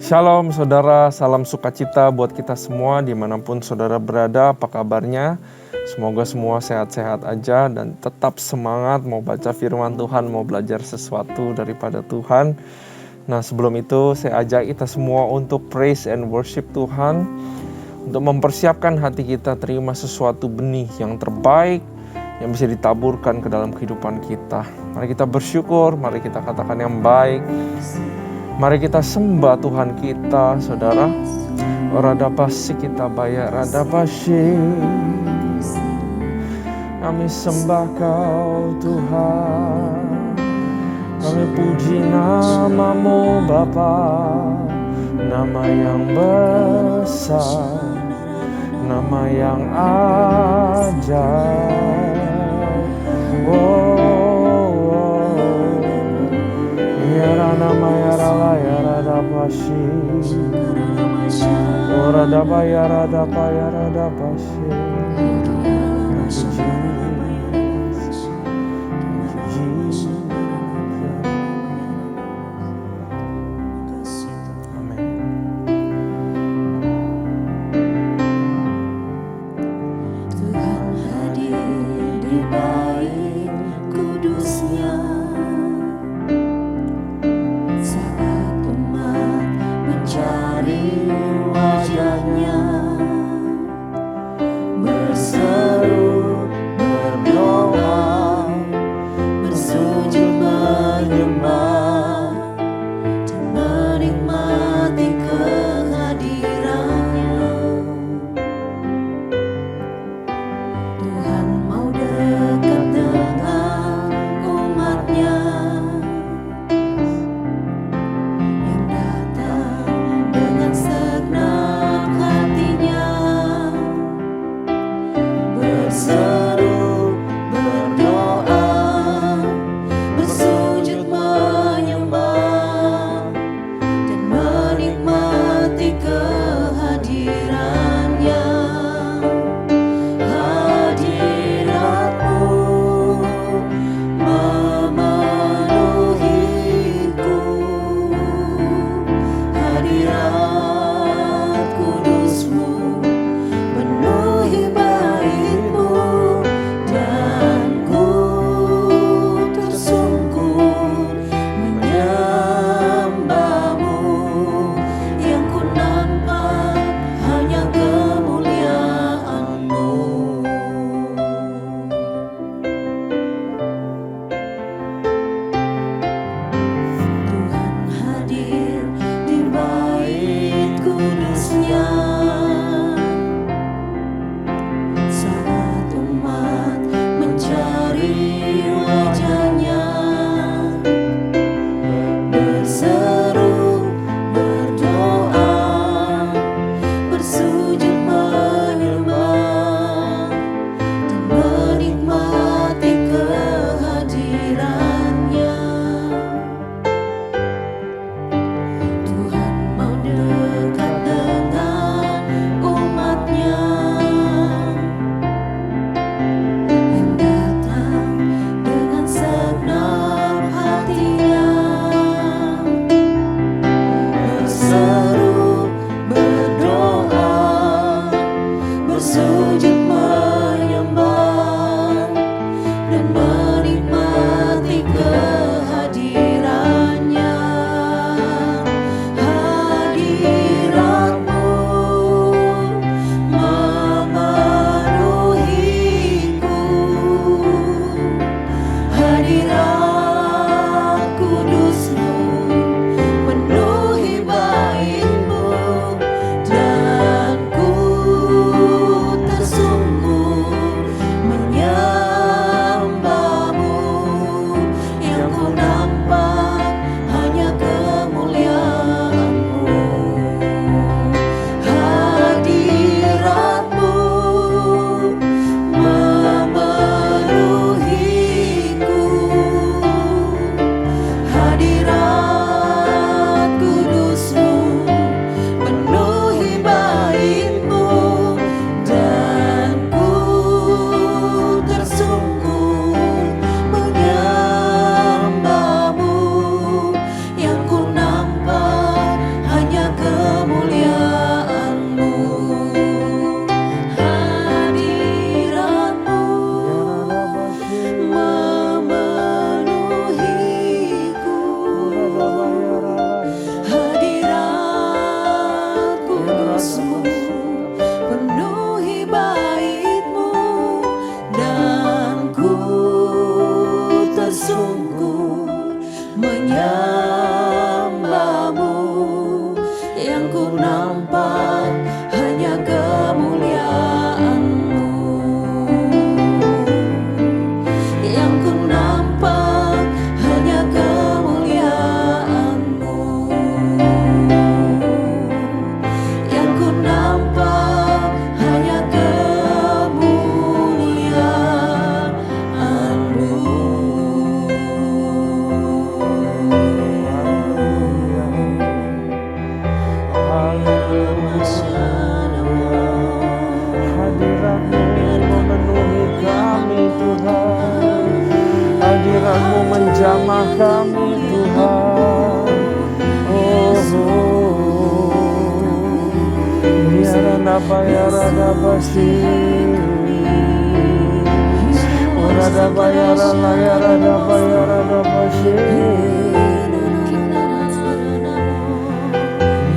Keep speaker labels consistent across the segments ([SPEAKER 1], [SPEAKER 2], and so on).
[SPEAKER 1] Shalom saudara, salam sukacita buat kita semua dimanapun saudara berada, apa kabarnya? Semoga semua sehat-sehat aja dan tetap semangat mau baca firman Tuhan, mau belajar sesuatu daripada Tuhan. Nah sebelum itu saya ajak kita semua untuk praise and worship Tuhan, untuk mempersiapkan hati kita terima sesuatu benih yang terbaik yang bisa ditaburkan ke dalam kehidupan kita. Mari kita bersyukur, mari kita katakan yang baik. Mari kita sembah Tuhan kita, saudara. Radapasi kita bayar, radapasi. Kami sembah Kau Tuhan. Kami puji namamu Bapa, nama yang besar, nama yang ajaib. Nama yarala yaradapasi, oradapa yaradapa yaradapasi. Amin.
[SPEAKER 2] Tuhan hadir di bait kudusnya. Cari wajahnya, berseru, berdoa, bersujud menyembah, dan menikmati kehadirannya. Tuhan mau dekat dengan umatnya. Berseru, berdoa, bersujud menyembah, dan
[SPEAKER 1] Radabaya Radabasi Radabaya Radabaya Radabaya Radabasi.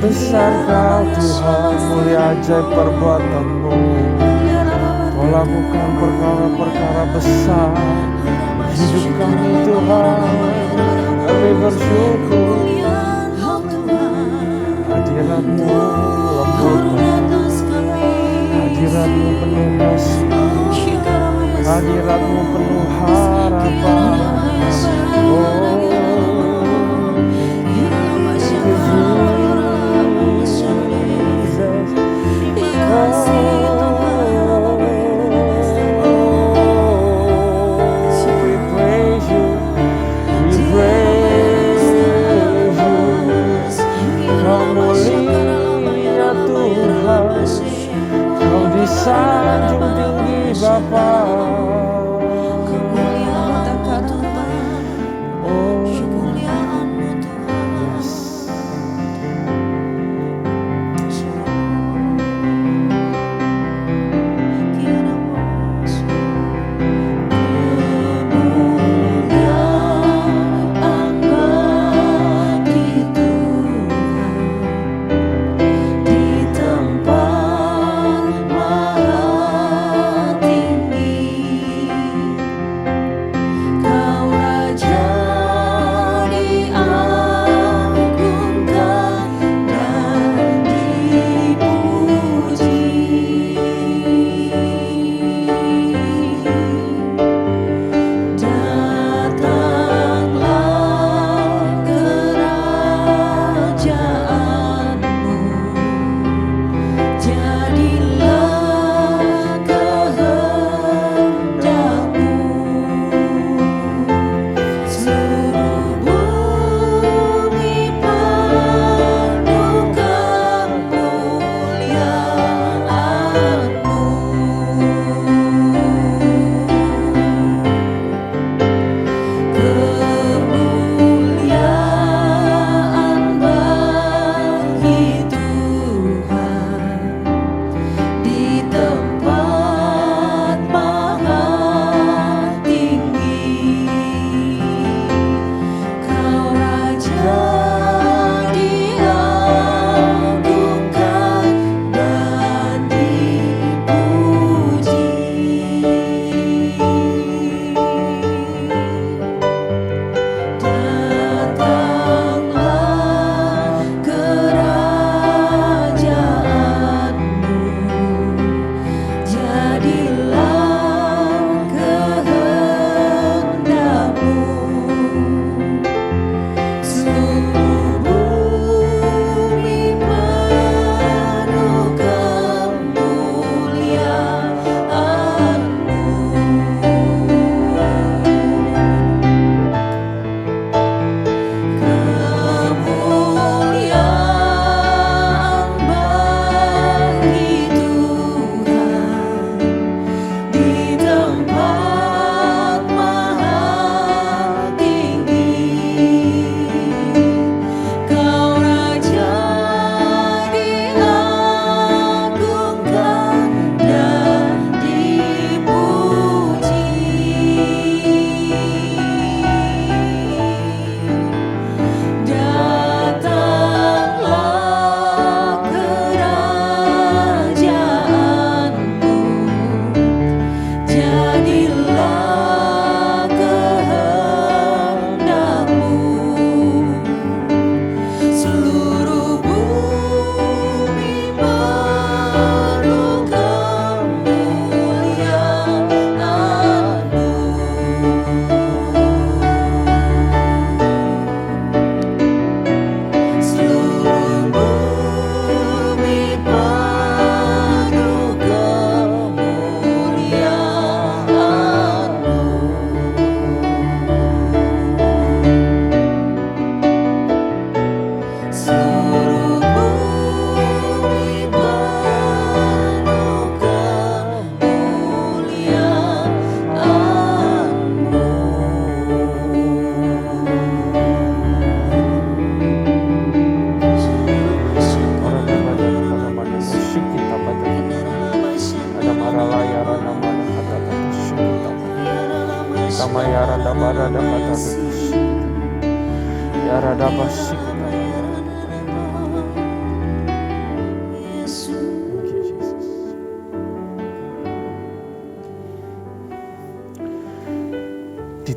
[SPEAKER 1] Besar Kau Tuhan, mulia ajaib perbuatan-Mu. Kau lakukan perkara-perkara besar hidup kami Tuhan. Kami bersyukur. Hadirat-Mu lembut, hadirat-Mu penuh kasih, hadirat-Mu penuh harapan. Oh,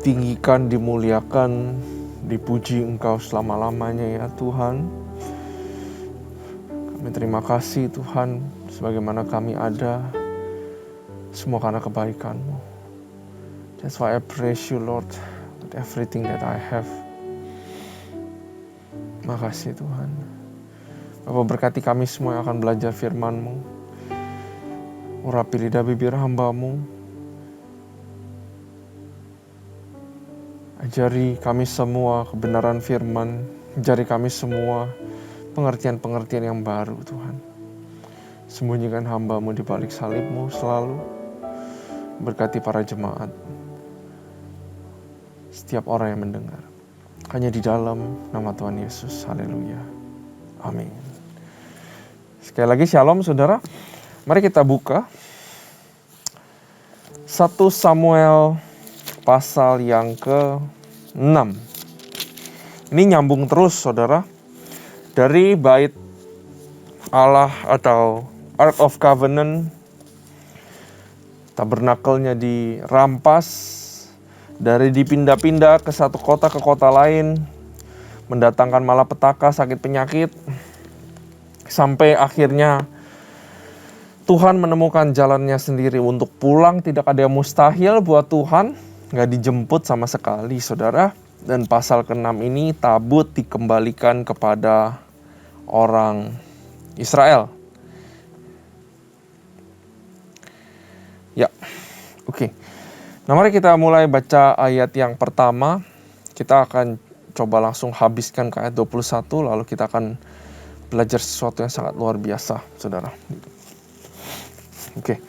[SPEAKER 1] ditinggikan, dimuliakan, dipuji Engkau selama-lamanya ya Tuhan. Kami terima kasih Tuhan, sebagaimana kami ada, semua karena kebaikan-Mu. That's why I praise You Lord with everything that I have. Makasih Tuhan. Bapak berkati kami semua yang akan belajar firman-Mu. Urapi lidah bibir hamba-Mu. Ajari kami semua kebenaran firman. Ajari kami semua pengertian-pengertian yang baru Tuhan. Sembunyikan hamba-Mu di balik salib-Mu selalu. Berkati para jemaat. Setiap orang yang mendengar. Hanya di dalam nama Tuhan Yesus. Haleluya. Amin. Sekali lagi shalom saudara. Mari kita buka 1 Samuel pasal yang ke-6. Ini nyambung terus saudara. Dari bait Allah atau Ark of Covenant. Tabernakelnya dirampas. Dari dipindah-pindah ke satu kota ke kota lain, mendatangkan malapetaka, sakit penyakit, sampai akhirnya Tuhan menemukan jalannya sendiri untuk pulang. Tidak ada yang mustahil buat Tuhan, gak dijemput sama sekali saudara. Dan pasal ke-6 ini tabut dikembalikan kepada orang Israel. Ya, oke. Nah mari kita mulai baca ayat yang pertama. Kita akan coba langsung habiskan ke ayat 21. Lalu kita akan belajar sesuatu yang sangat luar biasa saudara. Oke.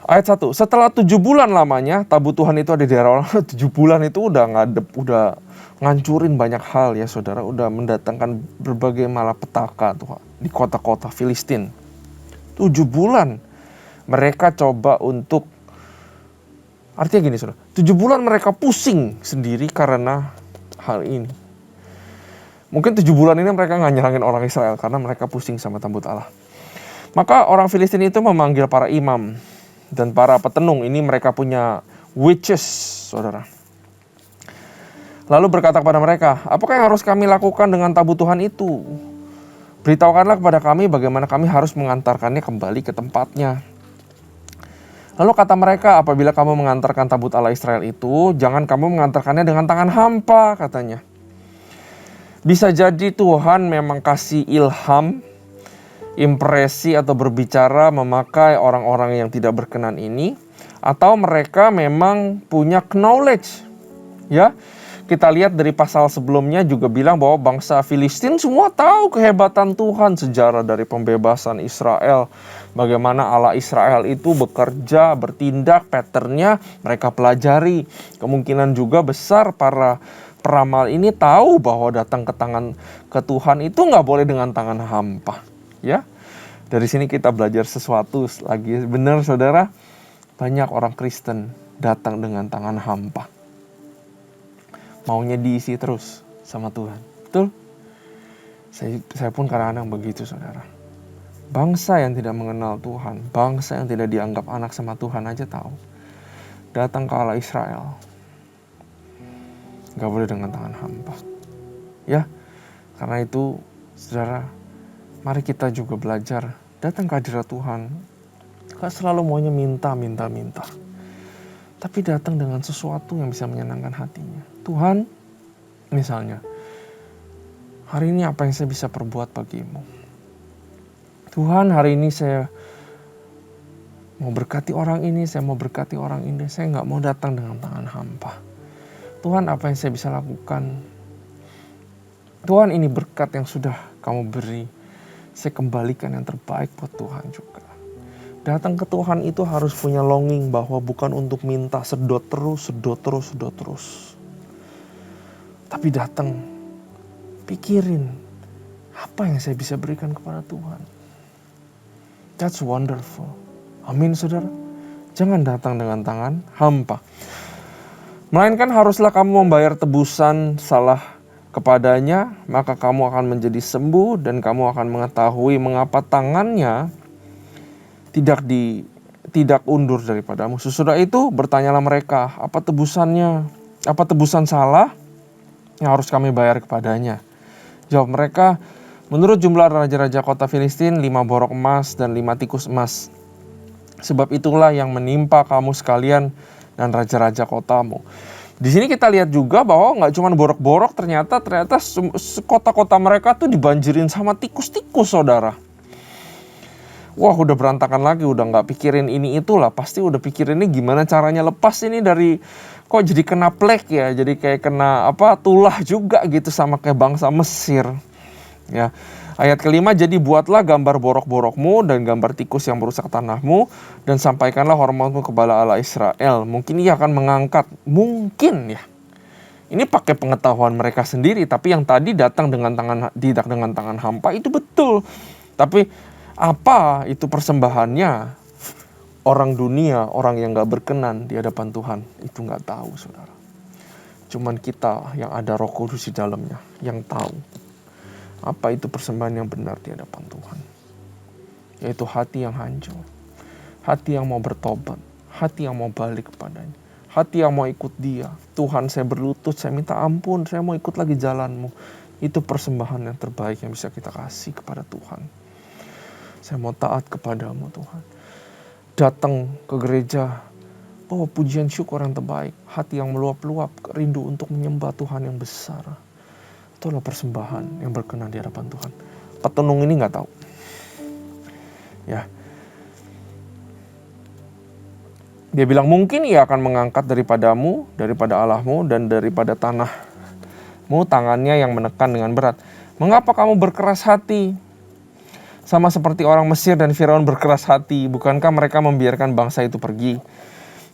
[SPEAKER 1] Ayat 1. Setelah 7 bulan lamanya tabut Tuhan itu ada di daerah orang. 7 bulan itu udah ngadep, udah ngancurin banyak hal ya saudara. Udah mendatangkan berbagai malapetaka Tuhan di kota-kota Filistin. 7 bulan mereka coba untuk, artinya gini saudara, 7 bulan mereka pusing sendiri karena hal ini. Mungkin 7 bulan ini mereka gak nyerangin orang Israel karena mereka pusing sama tabut Allah. Maka orang Filistin itu memanggil para imam dan para petenung. Ini mereka punya witches saudara. Lalu berkata kepada mereka, apakah yang harus kami lakukan dengan tabut Tuhan itu? Beritahukanlah kepada kami bagaimana kami harus mengantarkannya kembali ke tempatnya. Lalu kata mereka, apabila kamu mengantarkan tabut Allah Israel itu, jangan kamu mengantarkannya dengan tangan hampa, katanya. Bisa jadi Tuhan memang kasih ilham, impresi atau berbicara memakai orang-orang yang tidak berkenan ini, atau mereka memang punya knowledge. Ya, kita lihat dari pasal sebelumnya juga bilang bahwa bangsa Filistin semua tahu kehebatan Tuhan, sejarah dari pembebasan Israel. Bagaimana Allah Israel itu bekerja, bertindak, patternnya mereka pelajari. Kemungkinan juga besar para peramal ini tahu bahwa datang ke Tuhan itu nggak boleh dengan tangan hampa. Ya, dari sini kita belajar sesuatu lagi. Benar saudara, banyak orang Kristen datang dengan tangan hampa. Maunya diisi terus sama Tuhan. Betul? Saya pun kadang-kadang begitu saudara. Bangsa yang tidak mengenal Tuhan, bangsa yang tidak dianggap anak sama Tuhan aja tahu. Datang ke Allah Israel. Gak boleh dengan tangan hampa. Ya, karena itu saudara, mari kita juga belajar datang ke hadirat Tuhan. Gak selalu maunya minta. Tapi datang dengan sesuatu yang bisa menyenangkan hatinya. Tuhan, misalnya, hari ini apa yang saya bisa perbuat bagimu? Tuhan, hari ini saya mau berkati orang ini, saya mau berkati orang ini. Saya gak mau datang dengan tangan hampa. Tuhan, apa yang saya bisa lakukan? Tuhan, ini berkat yang sudah kamu beri. Saya kembalikan yang terbaik buat Tuhan juga. Datang ke Tuhan itu harus punya longing bahwa bukan untuk minta sedot terus. Tapi datang, pikirin apa yang saya bisa berikan kepada Tuhan. That's wonderful. Amin saudara. Jangan datang dengan tangan hampa. Melainkan haruslah kamu membayar tebusan salah kepadanya, maka kamu akan menjadi sembuh dan kamu akan mengetahui mengapa tangannya tidak undur daripadamu. Sesudah itu bertanyalah mereka, apa tebusannya? Apa tebusan salah yang harus kami bayar kepadanya? Jawab mereka, menurut jumlah raja-raja kota Filistin, 5 borok emas dan 5 tikus emas. Sebab itulah yang menimpa kamu sekalian dan raja-raja kotamu. Di sini kita lihat juga bahwa nggak cuma borok-borok, ternyata kota-kota mereka tuh dibanjirin sama tikus-tikus, saudara. Wah, udah berantakan lagi, udah nggak pikirin ini itulah, pasti udah pikirin ini gimana caranya lepas ini dari, kok jadi kena plague ya, jadi kayak kena tulah juga gitu sama kayak bangsa Mesir. Ya, ayat kelima, jadi buatlah gambar borok-borokmu dan gambar tikus yang merusak tanahmu dan sampaikanlah hormatmu kepada Allah Israel. Mungkin ia akan mengangkat, mungkin ya. Ini pakai pengetahuan mereka sendiri, tapi yang tadi datang dengan tangan hampa itu betul. Tapi apa itu persembahannya? Orang dunia, orang yang gak berkenan di hadapan Tuhan, itu gak tahu, saudara. Cuman kita yang ada Roh Kudus di dalamnya, yang tahu apa itu persembahan yang benar di hadapan Tuhan. Yaitu hati yang hancur, hati yang mau bertobat, hati yang mau balik kepadanya, hati yang mau ikut Dia. Tuhan, saya berlutut, saya minta ampun, saya mau ikut lagi jalan-Mu. Itu persembahan yang terbaik yang bisa kita kasih kepada Tuhan. Saya mau taat kepadamu, Tuhan. Datang ke gereja, bawa pujian syukur yang terbaik, hati yang meluap-luap, rindu untuk menyembah Tuhan yang besar. Itulah persembahan yang berkenan di hadapan Tuhan. Petenung ini nggak tahu. Ya. Dia bilang, mungkin ia akan mengangkat daripadamu, daripada Allahmu, dan daripada tanahmu tangannya yang menekan dengan berat. Mengapa kamu berkeras hati? Sama seperti orang Mesir dan Firaun berkeras hati, bukankah mereka membiarkan bangsa itu pergi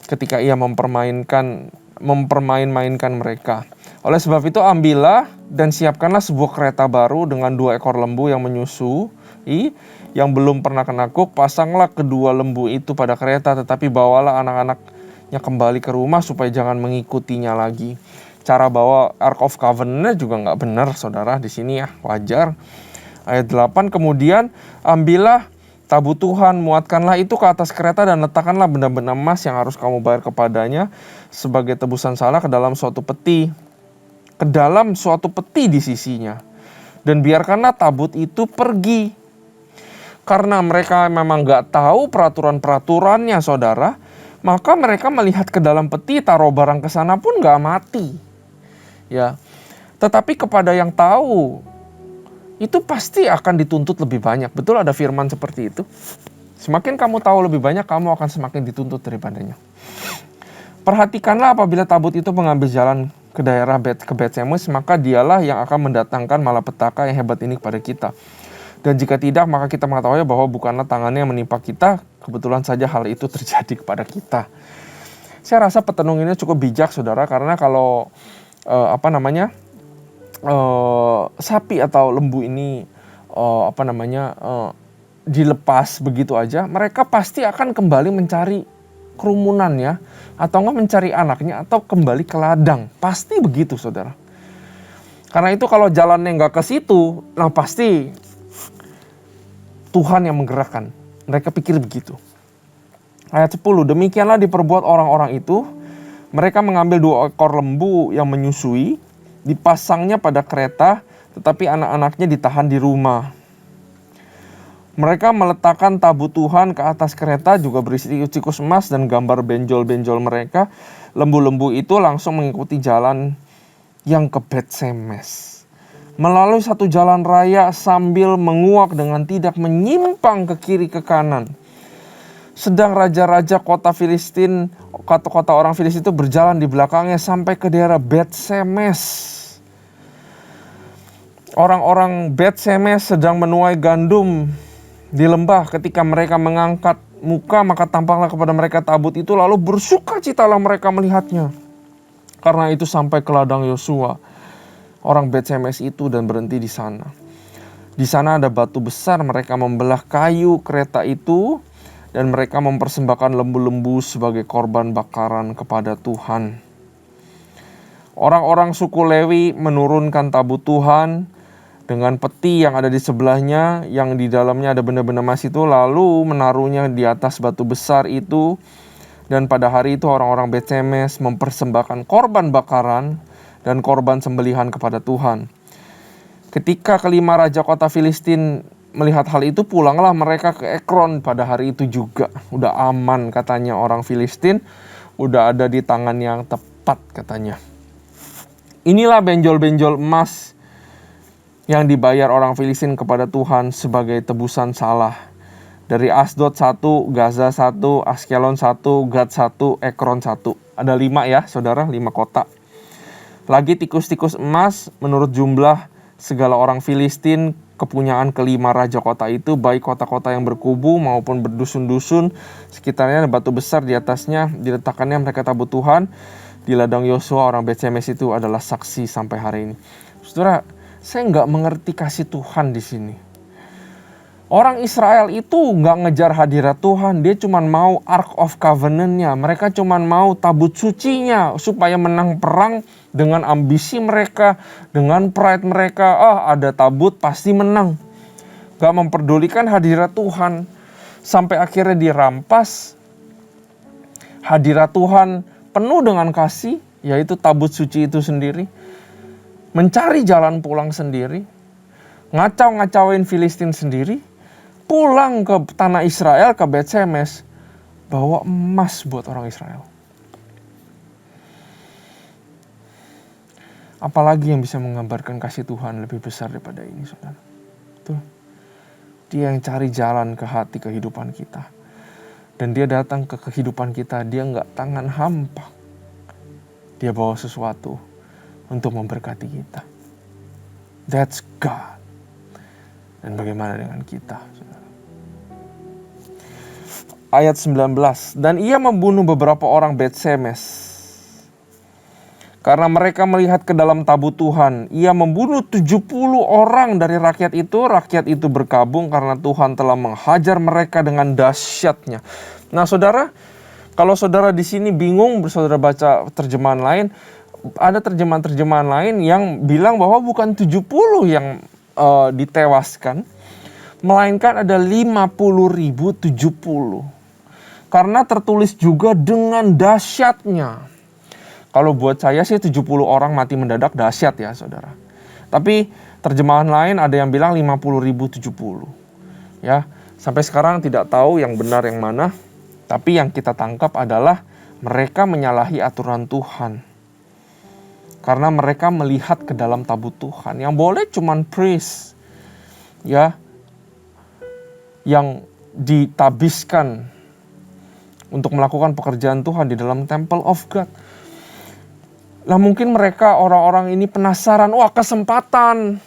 [SPEAKER 1] ketika ia mempermain-mainkan mereka? Oleh sebab itu ambillah dan siapkanlah sebuah kereta baru dengan 2 ekor lembu yang menyusui, yang belum pernah kenakuk. Pasanglah kedua lembu itu pada kereta, tetapi bawalah anak-anaknya kembali ke rumah supaya jangan mengikutinya lagi. Cara bawa Ark of Covenant juga nggak benar, saudara, di sini ya, wajar. Ayat 8, kemudian ambillah tabut Tuhan, muatkanlah itu ke atas kereta dan letakkanlah benda-benda emas yang harus kamu bayar kepadanya sebagai tebusan salah ke dalam suatu peti. Di sisinya. Dan biarkanlah tabut itu pergi. Karena mereka memang gak tahu peraturan-peraturannya, saudara, maka mereka melihat ke dalam peti, taruh barang ke sana pun gak mati. Ya. Tetapi kepada yang tahu, itu pasti akan dituntut lebih banyak. Betul, ada firman seperti itu. Semakin kamu tahu lebih banyak, kamu akan semakin dituntut daripadanya. Perhatikanlah apabila tabut itu mengambil jalan ke daerah Bet-Semes, maka dialah yang akan mendatangkan malapetaka yang hebat ini kepada kita. Dan jika tidak, maka kita mengetahui bahwa bukanlah tangannya yang menimpa kita, kebetulan saja hal itu terjadi kepada kita. Saya rasa petenung ini cukup bijak, saudara, karena kalau sapi atau lembu ini dilepas begitu aja, mereka pasti akan kembali mencari kerumunannya, atau enggak mencari anaknya, atau kembali ke ladang. Pasti begitu, saudara. Karena itu kalau jalannya nggak ke situ, nah pasti Tuhan yang menggerakkan. Mereka pikir begitu. Ayat 10, demikianlah diperbuat orang-orang itu. Mereka mengambil 2 ekor lembu yang menyusui, dipasangnya pada kereta, tetapi anak-anaknya ditahan di rumah. Mereka meletakkan tabut Tuhan ke atas kereta, juga berisi tikus emas dan gambar benjol-benjol mereka. Lembu-lembu itu langsung mengikuti jalan yang ke Bet-Semes, melalui satu jalan raya sambil menguak dengan tidak menyimpang ke kiri ke kanan. Sedang raja-raja kota Filistin, kota orang Filistin itu berjalan di belakangnya sampai ke daerah Bet-Semes. Orang-orang Bet-Semes sedang menuai gandum di lembah. Ketika mereka mengangkat muka, maka tampaklah kepada mereka tabut itu, lalu bersukacitalah mereka melihatnya. Karena itu sampai ke ladang Yosua, orang Bet-Semes itu, dan berhenti di sana. Di sana ada batu besar, mereka membelah kayu kereta itu, dan mereka mempersembahkan lembu-lembu sebagai korban bakaran kepada Tuhan. Orang-orang suku Lewi menurunkan tabut Tuhan dengan peti yang ada di sebelahnya, yang di dalamnya ada benda-benda emas itu, lalu menaruhnya di atas batu besar itu, Dan pada hari itu orang-orang Bet-Semes mempersembahkan korban bakaran dan korban sembelihan kepada Tuhan. Ketika kelima raja kota Filistin melihat hal itu, pulanglah mereka ke Ekron pada hari itu juga. Udah aman katanya orang Filistin, udah ada di tangan yang tepat katanya. Inilah benjol-benjol emas yang dibayar orang Filistin kepada Tuhan sebagai tebusan salah. Dari Asdod 1, Gaza 1, Askelon 1, Gad 1, Ekron 1. Ada 5 ya saudara, 5 kota. Lagi tikus-tikus emas menurut jumlah segala orang Filistin kepunyaan kelima raja kota itu, baik kota-kota yang berkubu maupun berdusun-dusun. Sekitarnya ada batu besar di atasnya, diletakkannya mereka tabut Tuhan. Di ladang Yosua orang Bet-Semes itu adalah saksi sampai hari ini. Saudara, saya nggak mengerti kasih Tuhan di sini. Orang Israel itu nggak ngejar hadirat Tuhan, dia cuma mau Ark of Covenant-nya. Mereka cuma mau tabut sucinya supaya menang perang dengan ambisi mereka, dengan pride mereka. Ada tabut pasti menang. Nggak memperdulikan hadirat Tuhan. Sampai akhirnya dirampas. Hadirat Tuhan penuh dengan kasih, yaitu tabut suci itu sendiri. Mencari jalan pulang sendiri, ngacau-ngacauin Filistin sendiri, pulang ke tanah Israel, ke Bet-Semes, bawa emas buat orang Israel. Apalagi yang bisa menggambarkan kasih Tuhan lebih besar daripada ini, saudara? Tuh, dia yang cari jalan ke hati kehidupan kita. Dan dia datang ke kehidupan kita, dia nggak tangan hampa. Dia bawa sesuatu untuk memberkati kita. That's God. Dan bagaimana dengan kita, saudara? Ayat 19. Dan ia membunuh beberapa orang Bet-Semes. Karena mereka melihat ke dalam tabut Tuhan. Ia membunuh 70 orang dari rakyat itu. Rakyat itu berkabung karena Tuhan telah menghajar mereka dengan dahsyatnya. Nah saudara, kalau saudara di sini bingung, saudara baca terjemahan lain, ada terjemahan-terjemahan lain yang bilang bahwa bukan 70 yang ditewaskan, melainkan ada 50.070. Karena tertulis juga dengan dahsyatnya. Kalau buat saya sih 70 orang mati mendadak dahsyat ya saudara. Tapi terjemahan lain ada yang bilang 50.070. Ya, sampai sekarang tidak tahu yang benar yang mana. Tapi yang kita tangkap adalah mereka menyalahi aturan Tuhan. Karena mereka melihat ke dalam tabut Tuhan. Yang boleh cuman priest. Ya. Yang ditabiskan untuk melakukan pekerjaan Tuhan di dalam temple of God. Nah mungkin mereka orang-orang ini penasaran. Wah kesempatan.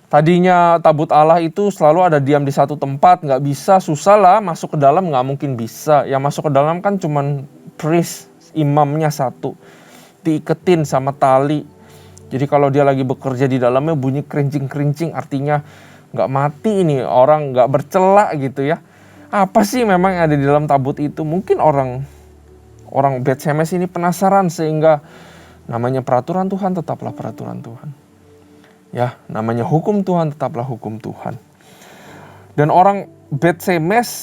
[SPEAKER 1] Tadinya tabut Allah itu selalu ada diam di satu tempat. Gak bisa, susah lah masuk ke dalam, gak mungkin bisa. Yang masuk ke dalam kan cuman priest, imamnya satu. Diiketin sama tali. Jadi kalau dia lagi bekerja di dalamnya bunyi kerincing-kerincing, artinya gak mati ini, orang gak bercela gitu ya. Apa sih memang yang ada di dalam tabut itu? Mungkin orang Bet-Semes ini penasaran sehingga namanya peraturan Tuhan tetaplah peraturan Tuhan. Ya, namanya hukum Tuhan tetaplah hukum Tuhan. Dan orang-orang Bet-Semes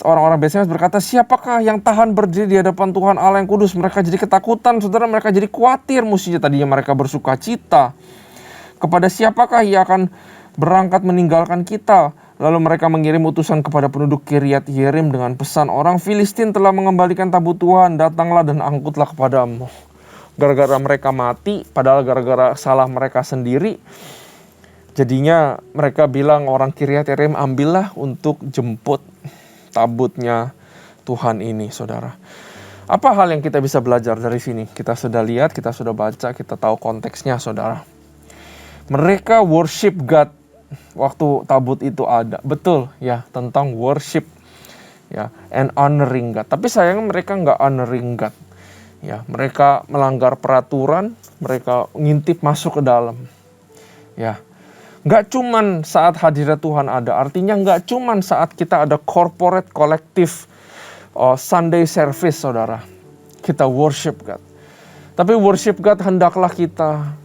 [SPEAKER 1] berkata, siapakah yang tahan berdiri di hadapan Tuhan Allah yang kudus? Mereka jadi ketakutan, saudara, mereka jadi khawatir. Mestinya tadinya mereka bersuka cita. Kepada siapakah ia akan berangkat meninggalkan kita? Lalu mereka mengirim utusan kepada penduduk Kiryat Yearim dengan pesan, orang Filistin telah mengembalikan tabut Tuhan, datanglah dan angkutlah kepadamu. Gara-gara mereka mati, padahal gara-gara salah mereka sendiri. Jadinya mereka bilang orang Kiryat Yearim, ambillah untuk jemput tabutnya Tuhan ini, saudara. Apa hal yang kita bisa belajar dari sini? Kita sudah lihat, kita sudah baca, kita tahu konteksnya, saudara. Mereka worship God waktu tabut itu ada. Betul ya, tentang worship ya, and honoring God. Tapi sayangnya mereka nggak honoring God. Ya, mereka melanggar peraturan, mereka ngintip masuk ke dalam. Ya. Nggak cuman saat hadirat Tuhan ada, artinya nggak cuman saat kita ada corporate, kolektif, Sunday service, saudara. Kita worship God. Tapi worship God hendaklah kita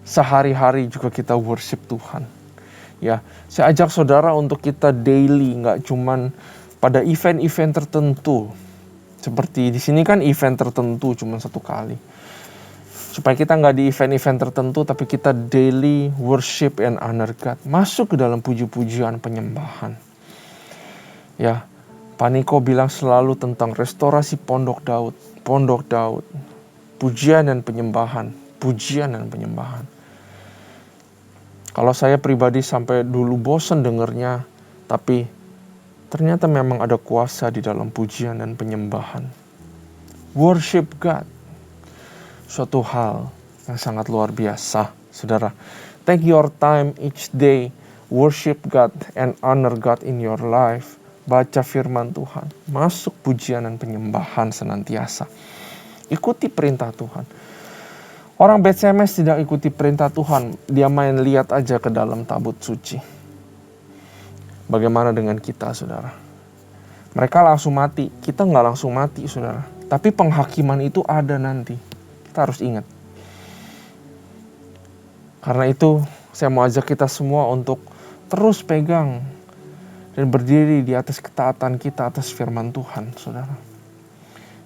[SPEAKER 1] sehari-hari juga kita worship Tuhan. Ya, saya ajak saudara untuk kita daily, nggak cuman pada event-event tertentu. Seperti di sini kan event tertentu cuma 1 kali. Supaya kita nggak di event-event tertentu, tapi kita daily worship and honor God. Masuk ke dalam puji-pujian penyembahan. Ya, Pak Niko bilang selalu tentang restorasi Pondok Daud. Pondok Daud. Pujian dan penyembahan. Pujian dan penyembahan. Kalau saya pribadi sampai dulu bosan dengernya, tapi ternyata memang ada kuasa di dalam pujian dan penyembahan. Worship God. Suatu hal yang sangat luar biasa, saudara. Take your time each day. Worship God and honor God in your life. Baca firman Tuhan. Masuk pujian dan penyembahan senantiasa. Ikuti perintah Tuhan. Orang Bet-Semes tidak ikuti perintah Tuhan. Dia main lihat aja ke dalam tabut suci. Bagaimana dengan kita, saudara? Mereka langsung mati. Kita nggak langsung mati, saudara. Tapi penghakiman itu ada nanti. Kita harus ingat. Karena itu, saya mau ajak kita semua untuk terus pegang dan berdiri di atas ketaatan kita atas firman Tuhan, saudara.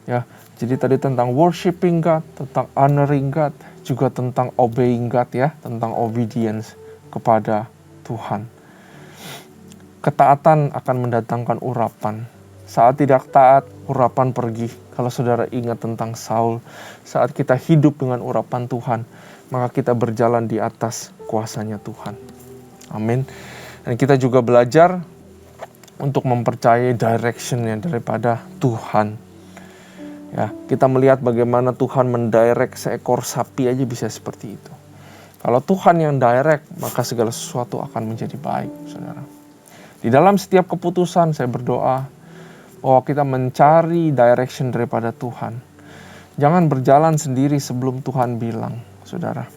[SPEAKER 1] Ya, jadi tadi tentang worshiping God, tentang honoring God, juga tentang obeying God ya, tentang obedience kepada Tuhan. Ketaatan akan mendatangkan urapan. Saat tidak taat, urapan pergi. Kalau saudara ingat tentang Saul, saat kita hidup dengan urapan Tuhan, maka kita berjalan di atas kuasanya Tuhan. Amin. Dan kita juga belajar untuk mempercayai direction-nya daripada Tuhan. Ya, kita melihat bagaimana Tuhan mendirect seekor sapi aja bisa seperti itu. Kalau Tuhan yang direct, maka segala sesuatu akan menjadi baik, saudara. Di dalam setiap keputusan saya berdoa bahwa kita mencari direction daripada Tuhan. Jangan berjalan sendiri sebelum Tuhan bilang, saudara.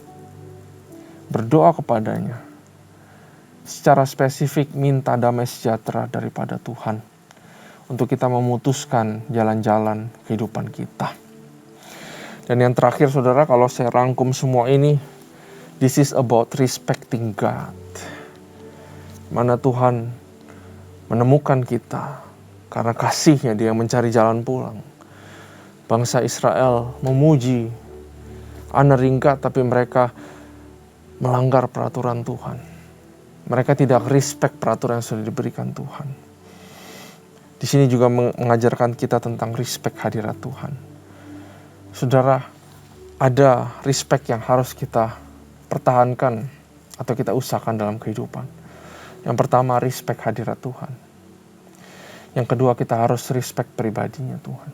[SPEAKER 1] Berdoa kepadanya. Secara spesifik minta damai sejahtera daripada Tuhan. Untuk kita memutuskan jalan-jalan kehidupan kita. Dan yang terakhir, saudara, kalau saya rangkum semua ini, this is about respecting God. Mana Tuhan menemukan kita karena kasih-Nya, Dia mencari jalan pulang. Bangsa Israel memuji, honoring God, tapi mereka melanggar peraturan Tuhan. Mereka tidak respect peraturan yang sudah diberikan Tuhan. Di sini juga mengajarkan kita tentang respect hadirat Tuhan. Saudara, ada respect yang harus kita pertahankan atau kita usahakan dalam kehidupan. Yang pertama, respect hadirat Tuhan. Yang kedua, kita harus respect pribadinya Tuhan.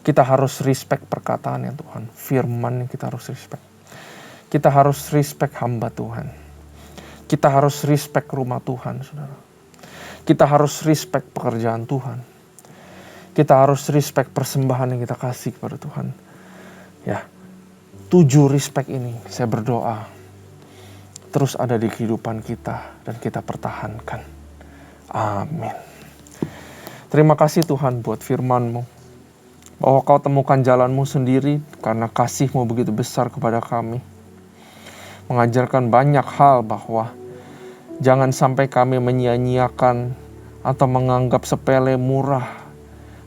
[SPEAKER 1] Kita harus respect perkataannya Tuhan. Firman yang kita harus respect. Kita harus respect hamba Tuhan. Kita harus respect rumah Tuhan, saudara. Kita harus respect pekerjaan Tuhan. Kita harus respect persembahan yang kita kasih kepada Tuhan. Ya, 7 respect ini saya berdoa terus ada di kehidupan kita dan kita pertahankan. Amin. Terima kasih Tuhan buat firman-Mu. Bahwa Kau temukan jalan-Mu sendiri karena kasih-Mu begitu besar kepada kami. Mengajarkan banyak hal bahwa jangan sampai kami menyia-nyiakan atau menganggap sepele murah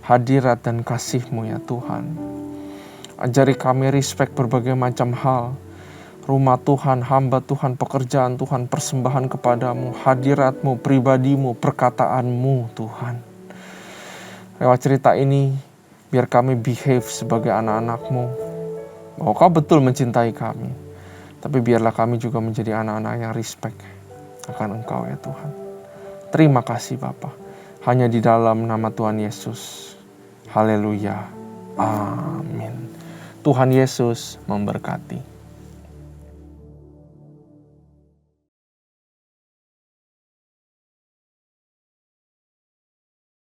[SPEAKER 1] hadirat dan kasih-Mu ya Tuhan. Ajari kami respect berbagai macam hal. Rumah Tuhan, hamba Tuhan, pekerjaan Tuhan, persembahan kepadamu, hadirat-Mu, pribadi-Mu, perkataan-Mu Tuhan. Lewat cerita ini, biar kami behave sebagai anak-anak-Mu. Bahwa Kau betul mencintai kami. Tapi biarlah kami juga menjadi anak-anak yang respect akan Engkau ya Tuhan. Terima kasih Bapa. Hanya di dalam nama Tuhan Yesus. Haleluya. Amin. Tuhan Yesus memberkati.